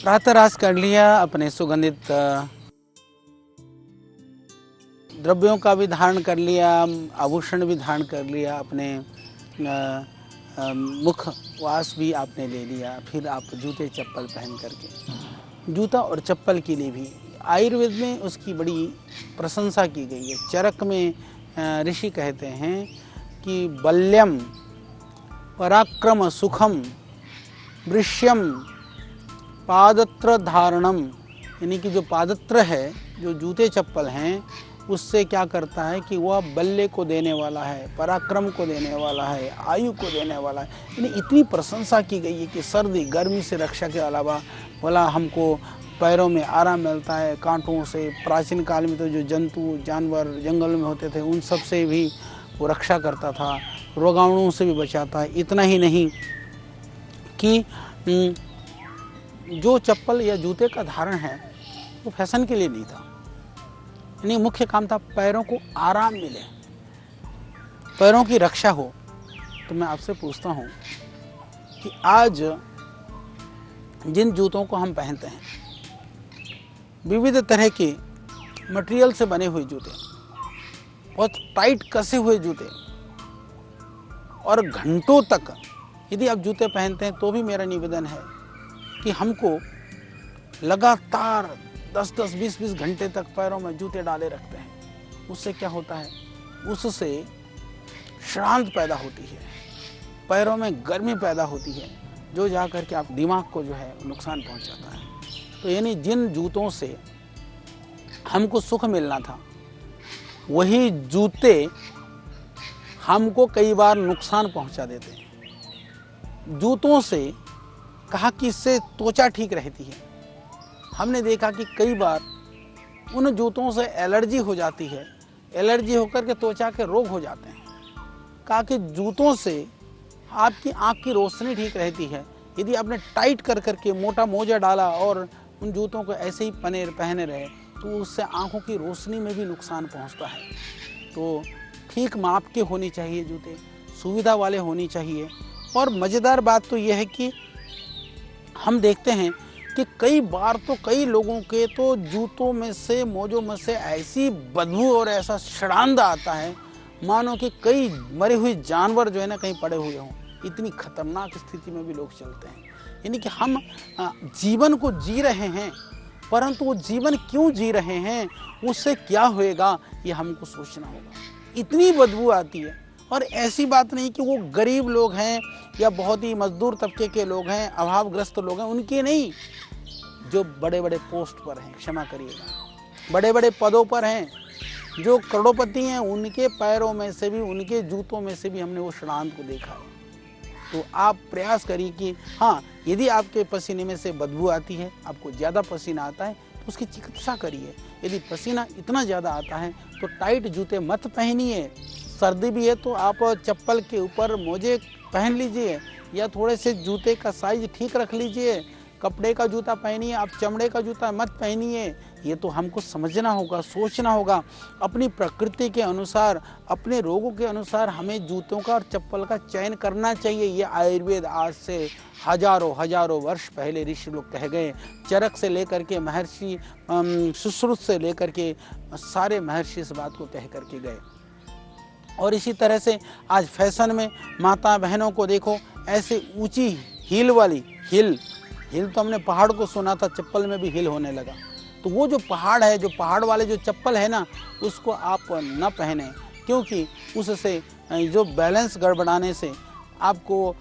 प्रातराश कर लिया, अपने सुगंधित द्रव्यों का भी धारण कर लिया, आभूषण भी धारण कर लिया, अपने मुख वास भी आपने ले लिया, फिर आप जूते चप्पल पहन करके, जूता और चप्पल के लिए भी आयुर्वेद में उसकी बड़ी प्रशंसा की गई है। चरक में ऋषि कहते हैं कि बल्यम पराक्रम सुखम वृष्यम पादत्र धारणम, यानी कि जो पादत्र है, जो जूते चप्पल हैं, उससे क्या करता है कि वह बल्ले को देने वाला है, पराक्रम को देने वाला है, आयु को देने वाला है। यानी इतनी प्रशंसा की गई है कि सर्दी गर्मी से रक्षा के अलावा बोला हमको पैरों में आराम मिलता है, कांटों से। प्राचीन काल में तो जो जंतु जानवर जंगल में होते थे उन सब से भी वो रक्षा करता था, रोगाणुओं से भी बचाता है। इतना ही नहीं कि जो चप्पल या जूते का धारण है वो फैशन के लिए नहीं था, यानी मुख्य काम था पैरों को आराम मिले, पैरों की रक्षा हो। तो मैं आपसे पूछता हूँ कि आज जिन जूतों को हम पहनते हैं, विविध तरह के मटेरियल से बने हुए जूते, बहुत टाइट कसे हुए जूते, और घंटों तक यदि आप जूते पहनते हैं तो भी मेरा निवेदन है कि हमको लगातार 10-10, 20-20 घंटे तक पैरों में जूते डाले रखते हैं। उससे क्या होता है? उससे श्रांत पैदा होती है, पैरों में गर्मी पैदा होती है, जो जा कर के आप दिमाग को जो है नुकसान पहुंचाता है। तो यानी जिन जूतों से हमको सुख मिलना था, वही जूते हमको कई बार नुकसान पहुंचा देते हैं। जूतों से कहा कि इससे त्वचा ठीक रहती है। हमने देखा कि कई बार उन जूतों से एलर्जी हो जाती है, एलर्जी होकर के त्वचा के रोग हो जाते हैं। कहा कि जूतों से आपकी आँख की रोशनी ठीक रहती है। यदि आपने टाइट कर करके मोटा मोजा डाला और उन जूतों को ऐसे ही पहने रहे तो उससे आँखों की रोशनी में भी नुकसान पहुंचता है। तो ठीक माप के होने चाहिए जूते, सुविधा वाले होने चाहिए। और मज़ेदार बात तो यह है कि हम देखते हैं कि कई बार तो कई लोगों के तो जूतों में से, मोजों में से ऐसी बदबू और ऐसा सड़ांध आता है मानो कि कई मरे हुए जानवर जो है ना कहीं पड़े हुए हों। इतनी खतरनाक स्थिति में भी लोग चलते हैं। यानी कि हम जीवन को जी रहे हैं, परंतु वो जीवन क्यों जी रहे हैं, उससे क्या होएगा, ये हमको सोचना होगा। इतनी बदबू आती है। और ऐसी बात नहीं कि वो गरीब लोग हैं या बहुत ही मजदूर तबके के लोग हैं, अभावग्रस्त लोग हैं, उनके नहीं। जो बड़े बड़े पोस्ट पर हैं, क्षमा करिएगा, बड़े बड़े पदों पर हैं, जो करोड़पति हैं, उनके पैरों में से भी, उनके जूतों में से भी हमने वो श्रांत को देखा है। तो आप प्रयास करिए कि हाँ, यदि आपके पसीने में से बदबू आती है, आपको ज़्यादा पसीना आता है, तो उसकी चिकित्सा करिए। यदि पसीना इतना ज़्यादा आता है तो टाइट जूते मत पहनिए। सर्दी भी है तो आप चप्पल के ऊपर मोजे पहन लीजिए, या थोड़े से जूते का साइज ठीक रख लीजिए। कपड़े का जूता पहनिए, आप चमड़े का जूता मत पहनिए। ये तो हमको समझना होगा, सोचना होगा। अपनी प्रकृति के अनुसार, अपने रोगों के अनुसार हमें जूतों का और चप्पल का चयन करना चाहिए। ये आयुर्वेद आज से हजारों वर्ष पहले ऋषि लोग कह गए। चरक से लेकर के महर्षि सुश्रुत से लेकर के सारे महर्षि इस बात को कह करके गए। और इसी तरह से आज फैशन में माता बहनों को देखो, ऐसे ऊंची हील वाली, हिल तो हमने पहाड़ को सुना था, चप्पल में भी हिल होने लगा। तो वो जो पहाड़ है, जो पहाड़ वाले जो चप्पल है ना, उसको आप न पहने, क्योंकि उससे जो बैलेंस गड़बड़ाने से आपको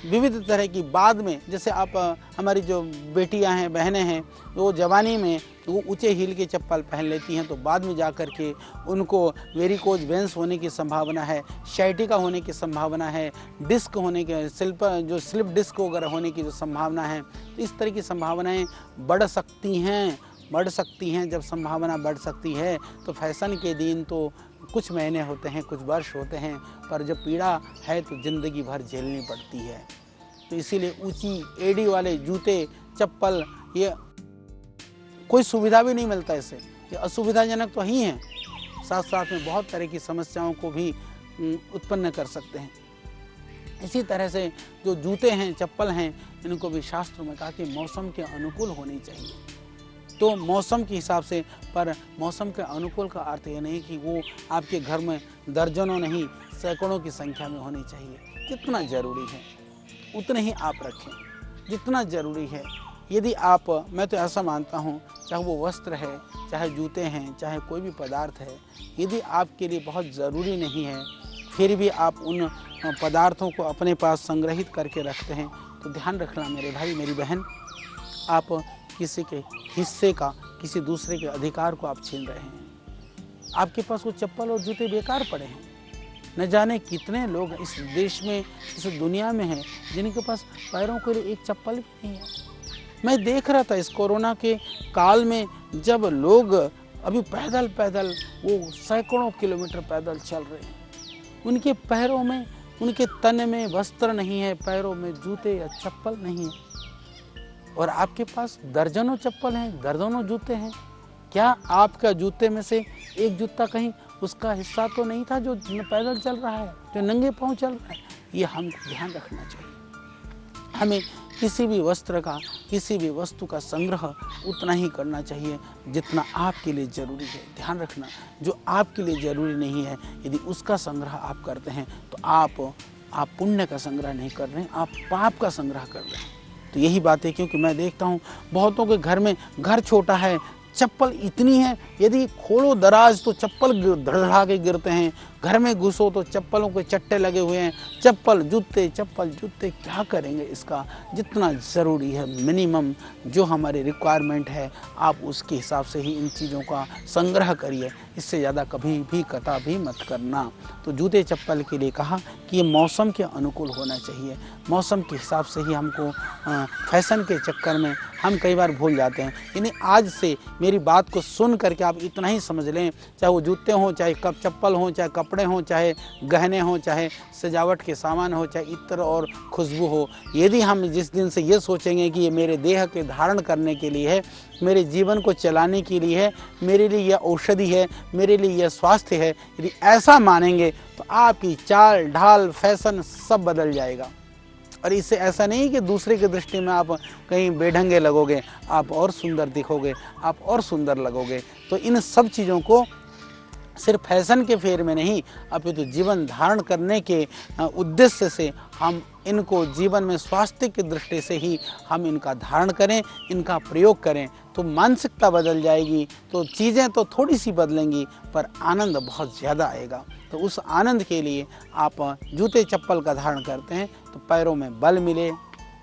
विविध तरह की बाद में, जैसे आप हमारी जो बेटियां हैं, बहनें हैं, वो जवानी में वो ऊंचे हील के चप्पल पहन लेती हैं, तो बाद में जा कर के उनको वेरिकोज वेंस होने की संभावना है, शाइटिका होने की संभावना है, डिस्क होने के स्लिप डिस्क वगैरह होने की जो संभावना है। तो इस तरह की संभावनाएं बढ़ सकती हैं। जब संभावना बढ़ सकती है तो फैशन के दिन तो कुछ महीने होते हैं, कुछ वर्ष होते हैं, पर जब पीड़ा है तो ज़िंदगी भर झेलनी पड़ती है। तो इसीलिए ऊंची एड़ी वाले जूते चप्पल, ये कोई सुविधा भी नहीं मिलता इससे, ये असुविधाजनक तो ही हैं, साथ साथ में बहुत तरह की समस्याओं को भी उत्पन्न कर सकते हैं। इसी तरह से जो जूते हैं, चप्पल हैं, इनको भी शास्त्रों में कहा कि मौसम के अनुकूल होनी चाहिए। तो मौसम के हिसाब से, पर मौसम के अनुकूल का अर्थ ये नहीं कि वो आपके घर में दर्जनों नहीं सैकड़ों की संख्या में होनी चाहिए। जितना ज़रूरी है उतने ही आप रखें, जितना ज़रूरी है। यदि आप, मैं तो ऐसा मानता हूँ, चाहे वो वस्त्र है, चाहे जूते हैं, चाहे कोई भी पदार्थ है, यदि आपके लिए बहुत ज़रूरी नहीं है फिर भी आप उन पदार्थों को अपने पास संग्रहित करके रखते हैं, तो ध्यान रखना मेरे भाई मेरी बहन, आप किसी के हिस्से का, किसी दूसरे के अधिकार को आप छीन रहे हैं। आपके पास वो चप्पल और जूते बेकार पड़े हैं। न जाने कितने लोग इस देश में, इस दुनिया में हैं जिनके पास पैरों के लिए एक चप्पल भी नहीं है। मैं देख रहा था इस कोरोना के काल में, जब लोग अभी पैदल पैदल वो सैकड़ों किलोमीटर पैदल चल रहे हैं, उनके पैरों में, उनके तन में वस्त्र नहीं है, पैरों में जूते या चप्पल नहीं है, और आपके पास दर्जनों चप्पल हैं, दर्जनों जूते हैं। क्या आपका जूते में से एक जूता कहीं उसका हिस्सा तो नहीं था जो पैदल चल रहा है, जो नंगे पांव चल रहा है? ये हमको ध्यान रखना चाहिए। हमें किसी भी वस्त्र का, किसी भी वस्तु का संग्रह उतना ही करना चाहिए जितना आपके लिए ज़रूरी है। ध्यान रखना, जो आपके लिए ज़रूरी नहीं है, यदि उसका संग्रह आप करते हैं तो आप पुण्य का संग्रह नहीं कर रहे हैं, आप पाप का संग्रह कर रहे हैं। तो यही बात है, क्योंकि मैं देखता हूँ बहुतों के घर में, घर छोटा है, चप्पल इतनी है, यदि खोलो दराज तो चप्पल धड़धा के गिरते हैं, घर में घुसो तो चप्पलों के चट्टे लगे हुए हैं, चप्पल जूते, क्या करेंगे इसका? जितना ज़रूरी है, मिनिमम जो हमारी रिक्वायरमेंट है, आप उसके हिसाब से ही इन चीज़ों का संग्रह करिए। इससे ज़्यादा कभी भी कभी मत करना। तो जूते चप्पल के लिए कहा कि ये मौसम के अनुकूल होना चाहिए। मौसम के हिसाब से ही हमको, फैशन के चक्कर में हम कई बार भूल जाते हैं। यानी आज से मेरी बात को सुन करके आप इतना ही समझ लें, चाहे वो जूते हों, चाहे चप्पल हों, चाहे कपड़े हों, चाहे गहने हों, चाहे सजावट के सामान हो, चाहे इत्र और खुशबू हो, यदि हम जिस दिन से ये सोचेंगे कि ये मेरे देह के धारण करने के लिए है, मेरे जीवन को चलाने के लिए है, मेरे लिए यह औषधि है, मेरे लिए यह स्वास्थ्य है, यदि ऐसा मानेंगे तो आपकी चाल ढाल फैशन सब बदल जाएगा। और इससे ऐसा नहीं कि दूसरे की दृष्टि में आप कहीं बेढंगे लगोगे, आप और सुंदर दिखोगे, आप और सुंदर लगोगे। तो इन सब चीज़ों को सिर्फ फैशन के फेर में नहीं, अपितु जीवन धारण करने के उद्देश्य से हम इनको जीवन में स्वास्थ्य की दृष्टि से ही हम इनका धारण करें, इनका प्रयोग करें, तो मानसिकता बदल जाएगी। तो चीज़ें तो थोड़ी सी बदलेंगी, पर आनंद बहुत ज़्यादा आएगा। तो उस आनंद के लिए आप जूते चप्पल का धारण करते हैं तो पैरों में बल मिले,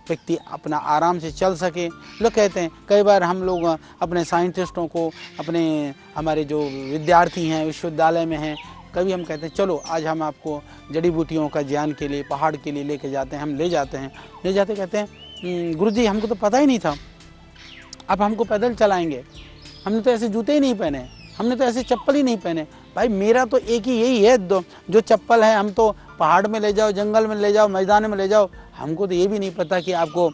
व्यक्ति अपना आराम से चल सके। लोग कहते हैं, कई बार हम लोग अपने साइंटिस्टों को, अपने हमारे जो विद्यार्थी हैं विश्वविद्यालय में हैं, कभी हम कहते हैं चलो आज हम आपको जड़ी बूटियों का ज्ञान के लिए पहाड़ के लिए लेके जाते हैं। हम ले जाते हैं, ले जाते कहते हैं गुरुजी हमको तो पता ही नहीं था, आप हमको पैदल चलाएंगे, हमने तो ऐसे जूते ही नहीं पहने, हमने तो ऐसे चप्पल ही नहीं पहने। भाई मेरा तो एक ही यही है, जो चप्पल है हम तो पहाड़ में ले जाओ, जंगल में ले जाओ, मैदान में ले जाओ, हमको तो ये भी नहीं पता कि आपको,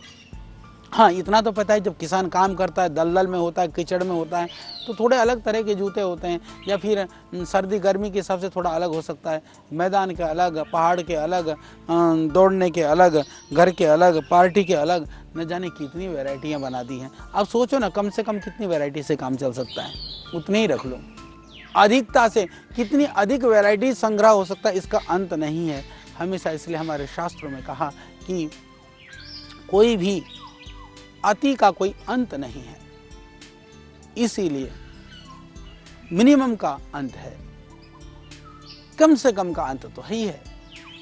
हाँ इतना तो पता है जब किसान काम करता है, दलदल में होता है, कीचड़ में होता है, तो थोड़े अलग तरह के जूते होते हैं, या फिर सर्दी गर्मी के हिसाब से थोड़ा अलग हो सकता है। मैदान के अलग, पहाड़ के अलग, दौड़ने के अलग, घर के अलग, पार्टी के अलग, न जाने कितनी वैरायटियाँ बना दी हैं। अब सोचो ना, कम से कम कितनी वैरायटी से काम चल सकता है, उतने ही रख लो। अधिकता से कितनी अधिक वैरायटी संग्रह हो सकता है, इसका अंत नहीं है हमेशा। इसलिए हमारे शास्त्रों में कहा कि कोई भी अति का कोई अंत नहीं है, इसीलिए मिनिमम का अंत है, कम से कम का अंत तो है ही है।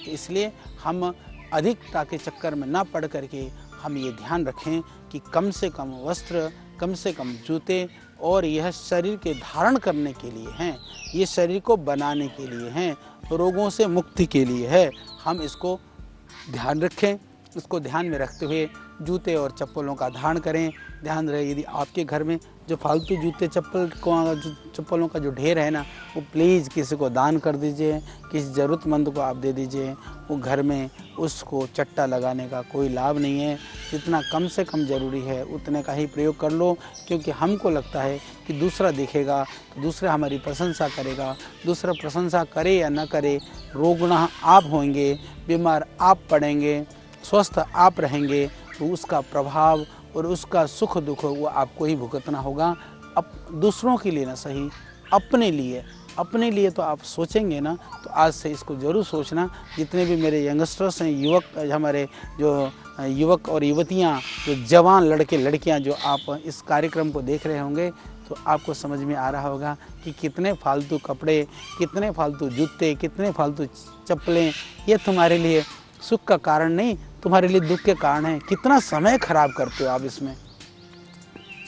इसलिए हम अधिकता के चक्कर में ना पड़ करके हम ये ध्यान रखें कि कम से कम वस्त्र, कम से कम जूते, और यह शरीर के धारण करने के लिए हैं, ये शरीर को बनाने के लिए हैं, रोगों से मुक्ति के लिए है। हम इसको ध्यान रखें, इसको ध्यान में रखते हुए जूते और चप्पलों का धारण करें। ध्यान रहे, यदि आपके घर में जो फालतू जूते चप्पलों का जो ढेर है ना, वो प्लीज़ किसी को दान कर दीजिए, किसी ज़रूरतमंद को आप दे दीजिए। वो घर में उसको चट्टा लगाने का कोई लाभ नहीं है। जितना कम से कम ज़रूरी है उतने का ही प्रयोग कर लो, क्योंकि हमको लगता है कि दूसरा दिखेगा तो दूसरा हमारी प्रशंसा करेगा। दूसरा प्रशंसा करे या न करे, रोगना आप होंगे, बीमार आप पड़ेंगे, स्वस्थ आप रहेंगे, तो उसका प्रभाव और उसका सुख दुख वो आपको ही भुगतना होगा। अब दूसरों के लिए ना सही, अपने लिए तो आप सोचेंगे ना, तो आज से इसको ज़रूर सोचना। जितने भी मेरे यंगस्टर्स हैं, हमारे जो युवक और युवतियाँ, जो जवान लड़के लड़कियाँ जो आप इस कार्यक्रम को देख रहे होंगे, तो आपको समझ में आ रहा होगा कि कितने फालतू कपड़े, कितने फालतू जूते, कितने फालतू चप्पलें, ये तुम्हारे लिए सुख का कारण नहीं, तुम्हारे लिए दुख के कारण है। कितना समय खराब करते हो आप इसमें,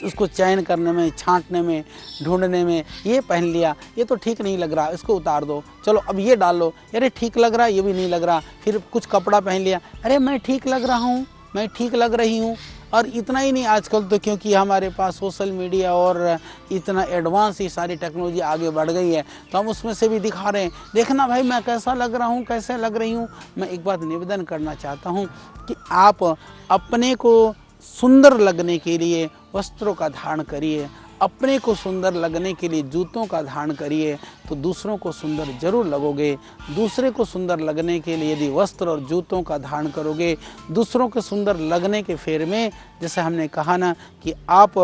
उसको चयन करने में, छांटने में, ढूंढने में। ये पहन लिया, ये तो ठीक नहीं लग रहा, इसको उतार दो, चलो अब ये डाल लो, अरे ठीक लग रहा, ये भी नहीं लग रहा। फिर कुछ कपड़ा पहन लिया, अरे मैं ठीक लग रहा हूँ, मैं ठीक लग रही हूँ। और इतना ही नहीं, आजकल तो क्योंकि हमारे पास सोशल मीडिया और इतना एडवांस ही सारी टेक्नोलॉजी आगे बढ़ गई है, तो हम उसमें से भी दिखा रहे हैं, देखना भाई मैं कैसा लग रहा हूँ, कैसे लग रही हूँ। मैं एक बात निवेदन करना चाहता हूँ कि आप अपने को सुंदर लगने के लिए वस्त्रों का धारण करिए, अपने को सुंदर लगने के लिए जूतों का धारण करिए, तो दूसरों को सुंदर जरूर लगोगे। दूसरे को सुंदर लगने के लिए यदि वस्त्र और जूतों का धारण करोगे, दूसरों के सुंदर लगने के फेर में, जैसे हमने कहा ना कि आप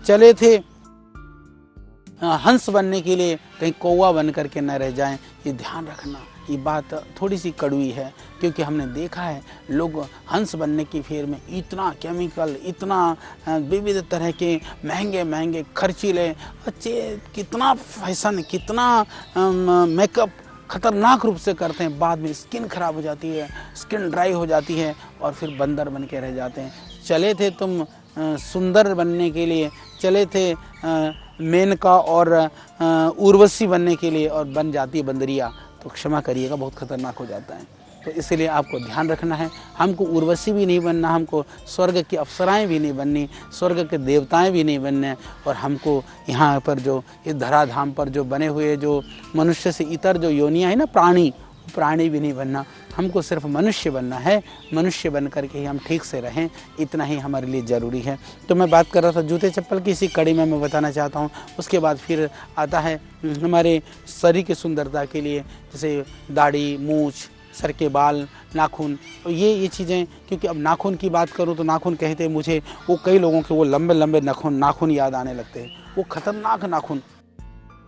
चले थे हंस बनने के लिए, कहीं कौवा बन करके न रह जाएं, ये ध्यान रखना। ये बात थोड़ी सी कड़वी है, क्योंकि हमने देखा है लोग हंस बनने की फेर में इतना केमिकल, इतना विविध तरह के महंगे महंगे खर्चीले, अच्छे कितना फैशन, कितना मेकअप खतरनाक रूप से करते हैं। बाद में स्किन खराब हो जाती है, स्किन ड्राई हो जाती है और फिर बंदर बन के रह जाते हैं। चले थे तुम सुंदर बनने के लिए, चले थे मेनका और उर्वशी बनने के लिए, और बन जाती है बंदरिया, तो क्षमा करिएगा, बहुत खतरनाक हो जाता है। तो इसलिए आपको ध्यान रखना है, हमको उर्वशी भी नहीं बनना, हमको स्वर्ग की अप्सराएं भी नहीं बननी, स्वर्ग के देवताएं भी नहीं बनने, और हमको यहाँ पर जो इस धराधाम पर जो बने हुए जो मनुष्य से इतर जो योनियाँ है ना, प्राणी भी नहीं बनना। हमको सिर्फ मनुष्य बनना है, मनुष्य बन करके ही हम ठीक से रहें, इतना ही हमारे लिए ज़रूरी है। तो मैं बात कर रहा था जूते चप्पल की, इसी कड़ी में मैं बताना चाहता हूँ। उसके बाद फिर आता है हमारे शरीर की सुंदरता के लिए, जैसे दाढ़ी, मूछ, सर के बाल, नाखून, तो ये चीज़ें। क्योंकि अब नाखून की बात करूँ तो नाखून कहते हैं मुझे, वो कई लोगों के वो लंबे लंबे नाखून याद आने लगते हैं, वो खतरनाक नाखून।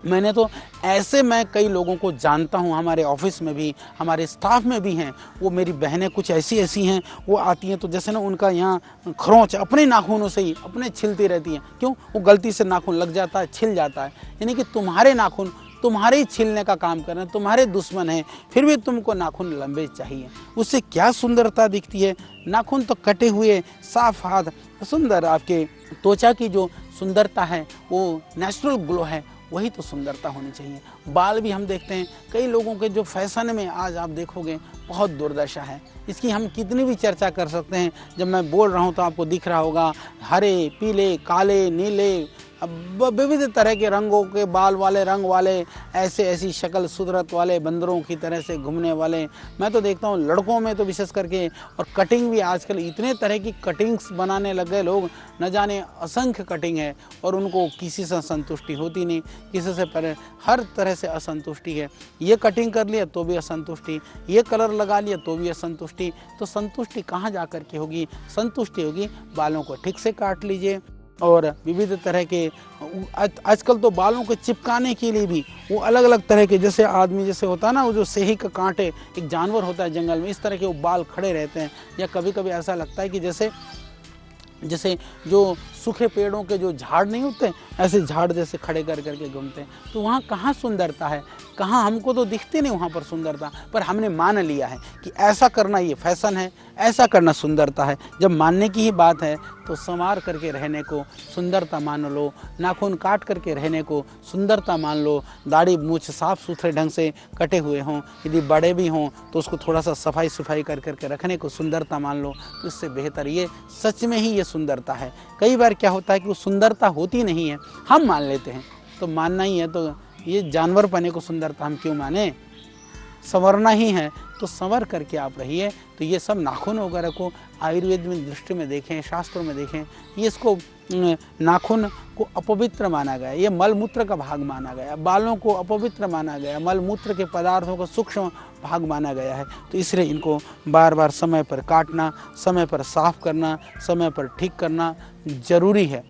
मैंने तो ऐसे, मैं कई लोगों को जानता हूँ, हमारे ऑफिस में भी, हमारे स्टाफ में भी हैं। वो मेरी बहनें कुछ ऐसी हैं, वो आती हैं तो जैसे ना उनका यहाँ खरोंच अपने नाखूनों से ही अपने छिलती रहती हैं। क्यों? वो गलती से नाखून लग जाता है, छिल जाता है। यानी कि तुम्हारे नाखून तुम्हारे ही छीलने का काम कर रहे हैं, तुम्हारे दुश्मन हैं, फिर भी तुमको नाखून लंबे चाहिए। उससे क्या सुंदरता दिखती है? नाखून तो कटे हुए, साफ हाथ, सुंदर। आपके त्वचा की जो सुंदरता है, वो नेचुरल ग्लो है, वही तो सुंदरता होनी चाहिए। बाल भी हम देखते हैं कई लोगों के जो फैशन में आज आप देखोगे बहुत दुर्दशा है। इसकी हम कितनी भी चर्चा कर सकते हैं। जब मैं बोल रहा हूँ तो आपको दिख रहा होगा, हरे, पीले, काले, नीले, विविध तरह के रंगों के बाल वाले, रंग वाले, ऐसी शक्ल सूरत वाले बंदरों की तरह से घूमने वाले मैं तो देखता हूँ लड़कों में तो विशेष करके। और कटिंग भी आजकल इतने तरह की कटिंग्स बनाने लग गए लोग, न जाने असंख्य कटिंग है, और उनको किसी से संतुष्टि होती नहीं, किसी से पर हर तरह से असंतुष्टि है। ये कटिंग कर लिया तो भी असंतुष्टि, ये कलर लगा लिया तो भी असंतुष्टि। तो संतुष्टि कहाँ जा कर के होगी? संतुष्टि होगी बालों को ठीक से काट लीजिए। और विविध तरह के आजकल तो बालों को चिपकाने के लिए भी वो अलग अलग तरह के, जैसे आदमी जैसे होता है ना, वो जो सेही का कांटे, एक जानवर होता है जंगल में, इस तरह के वो बाल खड़े रहते हैं। या कभी कभी ऐसा लगता है कि जैसे जो सूखे पेड़ों के जो झाड़ नहीं होते, ऐसे झाड़ जैसे खड़े कर करके घूमते हैं। तो वहाँ कहाँ सुंदरता है? कहाँ? हमको तो दिखती नहीं वहाँ पर सुंदरता, पर हमने मान लिया है कि ऐसा करना ये फैशन है, ऐसा करना सुंदरता है। जब मानने की ही बात है तो संवार करके रहने को सुंदरता मान लो, नाखून काट करके रहने को सुंदरता मान लो, दाढ़ी मूछ साफ़ सुथरे ढंग से कटे हुए हों, यदि बड़े भी हों तो उसको थोड़ा सा सफाई कर करके रखने को सुंदरता मान लो। तो इससे बेहतर ये सच में ही ये सुंदरता है। कई बार बार क्या होता है कि वो सुंदरता होती नहीं है, हम मान लेते हैं। तो मानना ही है तो ये जानवर पने को सुंदरता हम क्यों माने, संवरना ही है तो संवर करके आप रहिए। तो ये सब नाखून वगैरह को आयुर्वेद में दृष्टि में देखें, शास्त्रों में देखें, ये इसको नाखून को अपवित्र माना गया, ये मलमूत्र का भाग माना गया, बालों को अपवित्र माना गया, मलमूत्र के पदार्थों को सूक्ष्म भाग माना गया है। तो इसलिए इनको बार बार समय पर काटना, समय पर साफ करना, समय पर ठीक करना जरूरी है,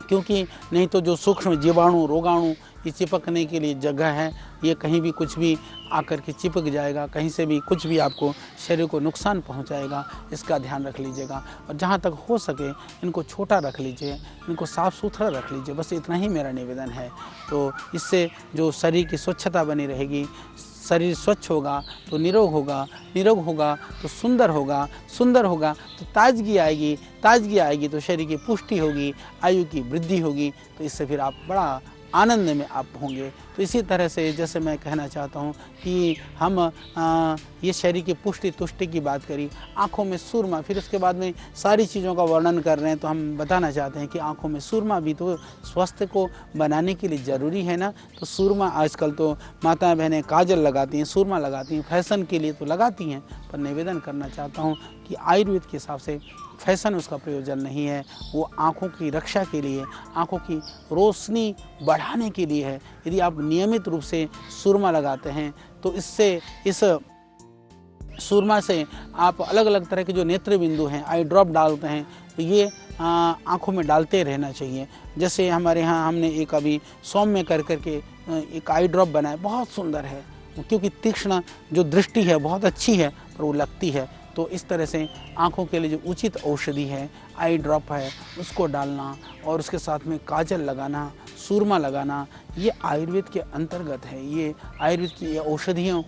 क्योंकि नहीं तो जो सूक्ष्म जीवाणु रोगाणु ये चिपकने के लिए जगह है, ये कहीं भी कुछ भी आकर के चिपक जाएगा, कहीं से भी कुछ भी आपको शरीर को नुकसान पहुंचाएगा, इसका ध्यान रख लीजिएगा। और जहां तक हो सके इनको छोटा रख लीजिए, इनको साफ़ सुथरा रख लीजिए, बस इतना ही मेरा निवेदन है। तो इससे जो शरीर की स्वच्छता बनी रहेगी, शरीर स्वच्छ होगा तो निरोग होगा, निरोग होगा तो सुंदर होगा, सुंदर होगा तो ताजगी आएगी, ताजगी आएगी तो शरीर की पुष्टि होगी, आयु की वृद्धि होगी। तो इससे फिर आप बड़ा आनंद में आप होंगे। तो इसी तरह से जैसे मैं कहना चाहता हूँ कि हम ये शरीर की पुष्टि तुष्टि की बात करी, आँखों में सुरमा, फिर उसके बाद में सारी चीज़ों का वर्णन कर रहे हैं, तो हम बताना चाहते हैं कि आँखों में सुरमा भी तो स्वास्थ्य को बनाने के लिए ज़रूरी है ना। तो सुरमा आजकल तो माताएं बहनें काजल लगाती हैं, सुरमा लगाती हैं, फैशन के लिए तो लगाती हैं, पर निवेदन करना चाहता हूँ कि आयुर्वेद के हिसाब से फैशन उसका प्रयोजन नहीं है, वो आँखों की रक्षा के लिए, आँखों की रोशनी बढ़ाने के लिए है। यदि आप नियमित रूप से सुरमा लगाते हैं तो इससे, इस सुरमा से आप अलग अलग तरह के जो नेत्र बिंदु हैं, आई ड्रॉप डालते हैं, तो ये आँखों में डालते रहना चाहिए। जैसे हमारे यहाँ हमने एक अभी सौम्य कर करके एक आई ड्रॉप बनाया, बहुत सुंदर है, क्योंकि तीक्ष्ण जो दृष्टि है बहुत अच्छी है पर वो लगती है। तो इस तरह से आँखों के लिए जो उचित औषधि है, आई ड्रॉप है, उसको डालना और उसके साथ में काजल लगाना, सूरमा लगाना, ये आयुर्वेद के अंतर्गत है, ये आयुर्वेद की औषधियों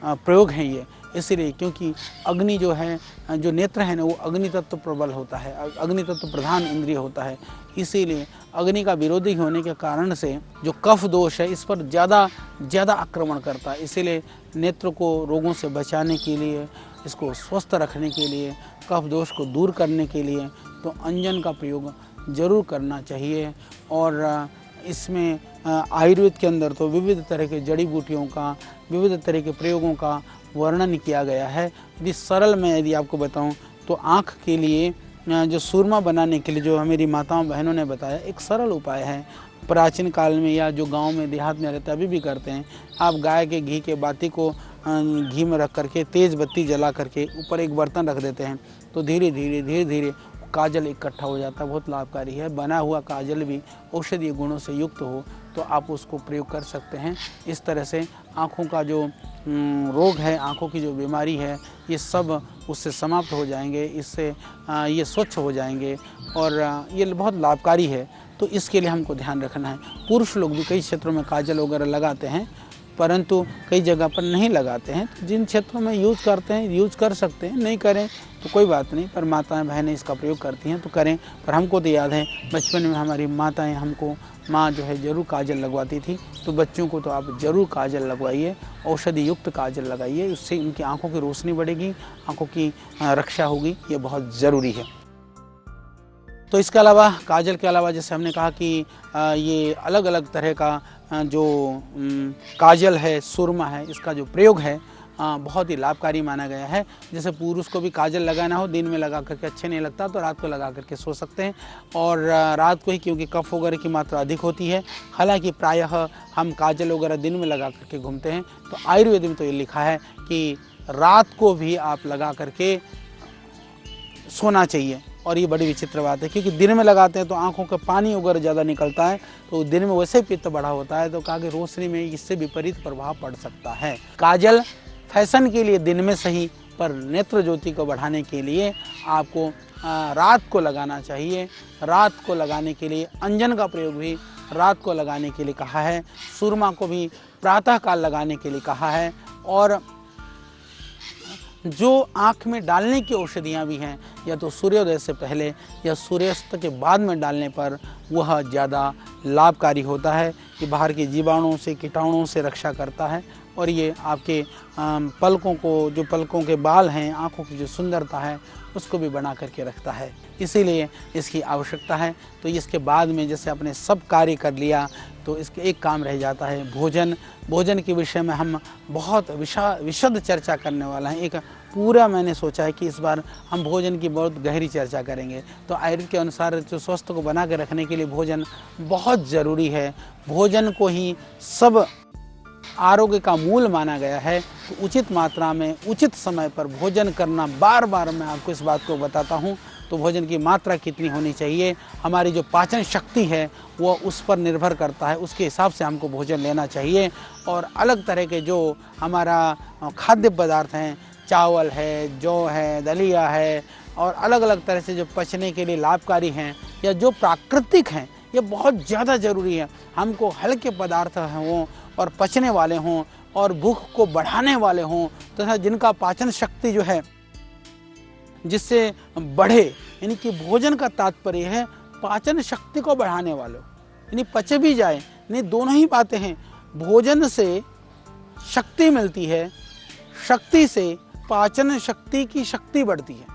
प्रयोग हैं ये। इसलिए क्योंकि अग्नि जो है, जो नेत्र है ना, वो अग्नि तत्व प्रबल होता है, अग्नि तत्व प्रधान इंद्रिय होता है। इसीलिए अग्नि का विरोधी होने के कारण से जो कफ दोष है इस पर ज़्यादा आक्रमण करता है। इसीलिए नेत्र को रोगों से बचाने के लिए, इसको स्वस्थ रखने के लिए, कफ दोष को दूर करने के लिए तो अंजन का प्रयोग जरूर करना चाहिए। और इसमें आयुर्वेद के अंदर तो विविध तरह के जड़ी बूटियों का, विविध तरह के प्रयोगों का वर्णन किया गया है। यदि सरल में यदि आपको बताऊं तो आँख के लिए जो सूरमा बनाने के लिए जो मेरी माताओं बहनों ने बताया, एक सरल उपाय है। प्राचीन काल में या जो गांव में देहात में रहते अभी भी करते हैं, आप गाय के घी के बाती को घी में रख करके तेज़ बत्ती जला करके ऊपर एक बर्तन रख देते हैं, तो धीरे धीरे काजल इकट्ठा हो जाता है। बहुत लाभकारी है। बना हुआ काजल भी औषधीय गुणों से युक्त हो तो आप उसको प्रयोग कर सकते हैं। इस तरह से आँखों का जो रोग है, आँखों की जो बीमारी है, ये सब उससे समाप्त हो जाएंगे, इससे ये स्वच्छ हो जाएंगे और ये बहुत लाभकारी है। तो इसके लिए हमको ध्यान रखना है। पुरुष लोग भी कई क्षेत्रों में काजल वगैरह लगाते हैं, परंतु कई जगह पर नहीं लगाते हैं। तो जिन क्षेत्रों में यूज़ करते हैं यूज़ कर सकते हैं, नहीं करें तो कोई बात नहीं, पर माताएं बहनें इसका प्रयोग करती हैं तो करें। पर हमको तो याद है बचपन में हमारी माताएं हमको, माँ जो है ज़रूर काजल लगवाती थी। तो बच्चों को तो आप ज़रूर काजल लगवाइए, औषधि युक्त काजल लगाइए, उससे उनकी आँखों की रोशनी बढ़ेगी, आँखों की रक्षा होगी, ये बहुत ज़रूरी है। तो इसके अलावा, काजल के अलावा, जैसे हमने कहा कि ये अलग अलग तरह का जो काजल है, सुरमा है, इसका जो प्रयोग है बहुत ही लाभकारी माना गया है। जैसे पुरुष को भी काजल लगाना हो, दिन में लगा करके अच्छे नहीं लगता तो रात को लगा करके सो सकते हैं, और रात को ही, क्योंकि कफ वगैरह की मात्रा अधिक होती है। हालांकि प्रायः हम काजल वगैरह दिन में लगा करके घूमते हैं, तो आयुर्वेद में तो ये लिखा है कि रात को भी आप लगा करके सोना चाहिए। और ये बड़ी विचित्र बात है, क्योंकि दिन में लगाते हैं तो आंखों का पानी वगैरह ज़्यादा निकलता है, तो दिन में वैसे पित्त बढ़ा होता है, तो कहा कि रोशनी में इससे विपरीत प्रभाव पड़ सकता है। काजल फैशन के लिए दिन में सही, पर नेत्र ज्योति को बढ़ाने के लिए आपको रात को लगाना चाहिए। रात को लगाने के लिए अंजन का प्रयोग भी रात को लगाने के लिए कहा है। सुरमा को भी प्रातःकाल लगाने के लिए कहा है। और जो आँख में डालने की औषधियाँ भी हैं, या तो सूर्योदय से पहले या सूर्यास्त के बाद में डालने पर वह ज़्यादा लाभकारी होता है। कि बाहर के जीवाणुओं से, कीटाणुओं से रक्षा करता है, और ये आपके पलकों को, जो पलकों के बाल हैं, आँखों की जो सुंदरता है उसको भी बना करके रखता है, इसीलिए इसकी आवश्यकता है। तो इसके बाद में जैसे अपने सब कार्य कर लिया तो इसके एक काम रह जाता है भोजन। भोजन के विषय में हम बहुत विशद चर्चा करने वाला हैं। एक पूरा मैंने सोचा है कि इस बार हम भोजन की बहुत गहरी चर्चा करेंगे। तो आयुर्वेद के अनुसार जो स्वास्थ्य को बना के रखने के लिए भोजन बहुत ज़रूरी है। भोजन को ही सब आरोग्य का मूल माना गया है। तो उचित मात्रा में उचित समय पर भोजन करना, बार बार मैं आपको इस बात को बताता हूँ। तो भोजन की मात्रा कितनी होनी चाहिए, हमारी जो पाचन शक्ति है वो उस पर निर्भर करता है, उसके हिसाब से हमको भोजन लेना चाहिए। और अलग तरह के जो हमारा खाद्य पदार्थ हैं, चावल है, जौ है, दलिया है, और अलग अलग तरह से जो पचने के लिए लाभकारी हैं या जो प्राकृतिक हैं, ये बहुत ज़्यादा ज़रूरी है। हमको हल्के पदार्थ हों और पचने वाले हों और भूख को बढ़ाने वाले हों, तथा जिनका पाचन शक्ति जो है जिससे बढ़े, यानी कि भोजन का तात्पर्य है पाचन शक्ति को बढ़ाने वालों, यानी पचे भी जाए। यानी दोनों ही बातें हैं, भोजन से शक्ति मिलती है, शक्ति से पाचन शक्ति की शक्ति बढ़ती है।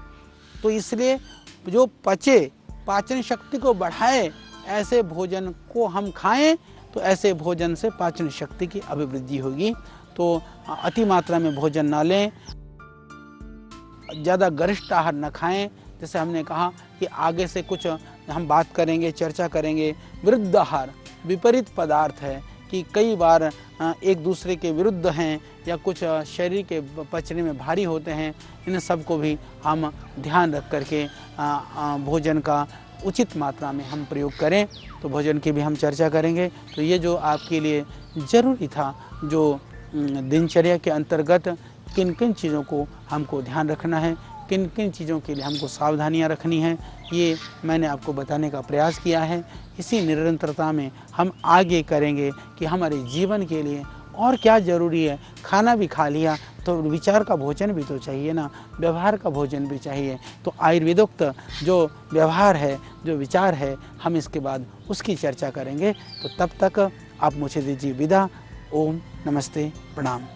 तो इसलिए जो पचे, पाचन शक्ति को बढ़ाए, ऐसे भोजन को हम खाएं तो ऐसे भोजन से पाचन शक्ति की अभिवृद्धि होगी। तो अति मात्रा में भोजन ना लें, ज़्यादा गरिष्ठ आहार न खाएं। जैसे हमने कहा कि आगे से कुछ हम बात करेंगे, चर्चा करेंगे। विरुद्ध आहार विपरीत पदार्थ है कि कई बार एक दूसरे के विरुद्ध हैं या कुछ शरीर के पचने में भारी होते हैं। इन सब को भी हम ध्यान रख करके भोजन का उचित मात्रा में हम प्रयोग करें। तो भोजन की भी हम चर्चा करेंगे। तो ये जो आपके लिए ज़रूरी था, जो दिनचर्या के अंतर्गत किन किन चीज़ों को हमको ध्यान रखना है, किन किन चीज़ों के लिए हमको सावधानियां रखनी है, ये मैंने आपको बताने का प्रयास किया है। इसी निरंतरता में हम आगे करेंगे कि हमारे जीवन के लिए और क्या ज़रूरी है। खाना भी खा लिया तो विचार का भोजन भी तो चाहिए ना, व्यवहार का भोजन भी चाहिए। तो आयुर्वेदोक्त जो व्यवहार है, जो विचार है, हम इसके बाद उसकी चर्चा करेंगे। तो तब तक आप मुझे दीजिए विदा। ओम नमस्ते, प्रणाम।